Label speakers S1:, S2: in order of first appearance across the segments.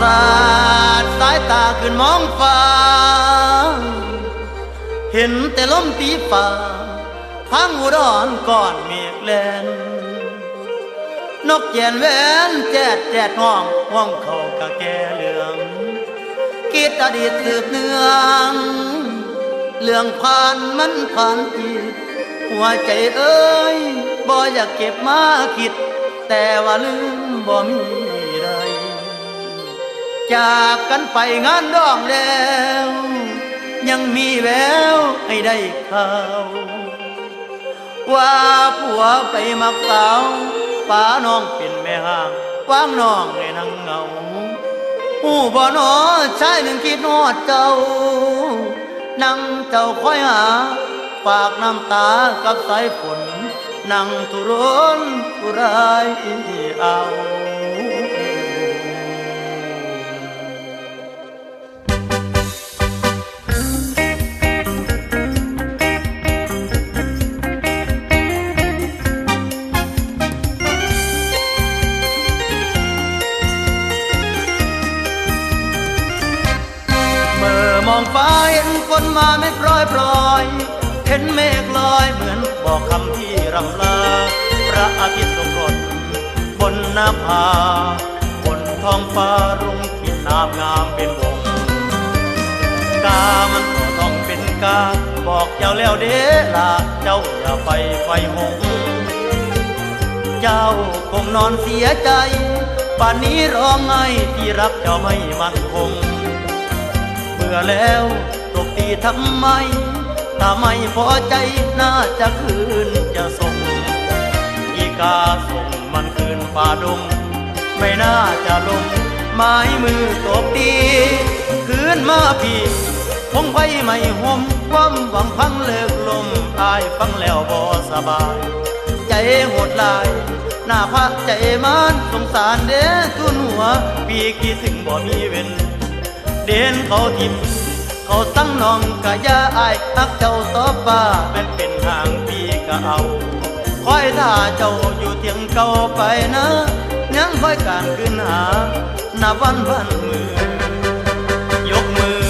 S1: ราดสายตาขึ้นมองฟ้าเห็นแต่ลมตีฟ้าทางอุดรก่อนเมฆแลนนกแก่นแหวนแจ๊ดแจ๊ดห้องห้องเขากะแก่เหลืองคิดอดีตสืบเนืองเรื่องผ่านมันผ่านจีหัวใจเอ้ยบ่อยากเก็บมาคิดแต่ว่าลืมบ่มีใดจากกันไปงานดองแล้วยังมีแววให้ได้ข่าวว่าผัวไปมักสาวป้าน้องเป็นแม่ห้างวางน้องให้นั่งเหงาผู้บ่นอชายหนึ่งคิดนอดเจ้านั่งเจ้าคอยหาฝากน้ำตากับสายฝนนั่งทุรนทุรายเอามองฟ้าเห็นฝนมาไม่ปล่อยเห็นเมฆลอยเหมือนบอกคำที่รำลาพระอาทิตย์ตกกดบนหน้าผาบนท้องฟ้ารุ่งทิศน้ำงามเป็นวงกามันก็ต้องเป็นกาบอกเจ้าแล้วเด้ลาเจ้าอย่าไปไฟหงเจ้าคงนอนเสียใจป่านนี้ร้องไห้ที่รักเจ้าไม่มั่นคงเบื่อแล้วตบตีทำไมถ้าไม่พอใจน่าจะคืนจะส่งอีกาส่งมันคืนป่าดงไม่น่าจะลงไม้มือตบตีคืนมาพี่คงไฟไม่ห่มความหวังพังเลิกลมอายฟังแล้วบ่สบายใจโหดลายหน้าพักใจมันสงสารเด้ทุนหัวพี่คิดถึงบ่มีเว้นเด่นเขาทิมเขาตั้งน้องกะยาอายฮักเจ้าต่อป้าเป็นห่างพี่ก็เอาคอยท่าเจ้าอยู่เทียงเก่าไปนะยังคอยการขึ้นหาหน้าวันมือยกมือ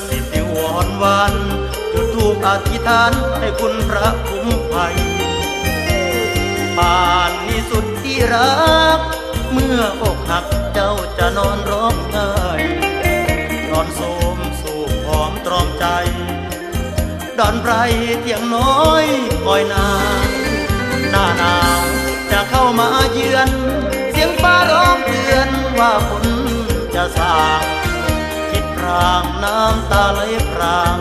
S1: สิติวอนวันจุดธูปอธิษฐานให้คุณพระคุ้มภัยป่านนี้สุดที่รักเมื่ออกหักเจ้าจะนอนร้องไห้นอนโสมสูบหอมตรอมใจดอนไพรเที่ยงน้อยคอยนานหน้าหนาวจะเข้ามาเยือนเสียงฟ้าร้องเตือนว่าฝนจะสางคิดพรางน้ำตาไหลพราง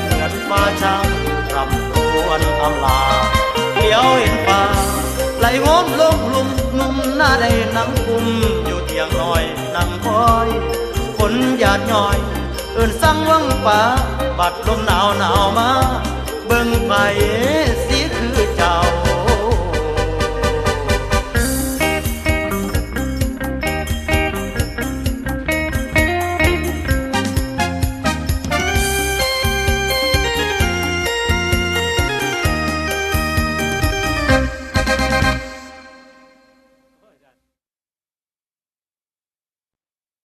S1: เหมือนฟ้าช่างรำครวญอำลาเลี้ยวเห็นฟ้าไหลโหมลงลุ่มนุ่มหน้าได้นั่งกุมอยู่เที่ยงน้อยนั่งคอยฝนหยาดย่อยเอื่นสั่งวังป่าบัดลมหนาวมา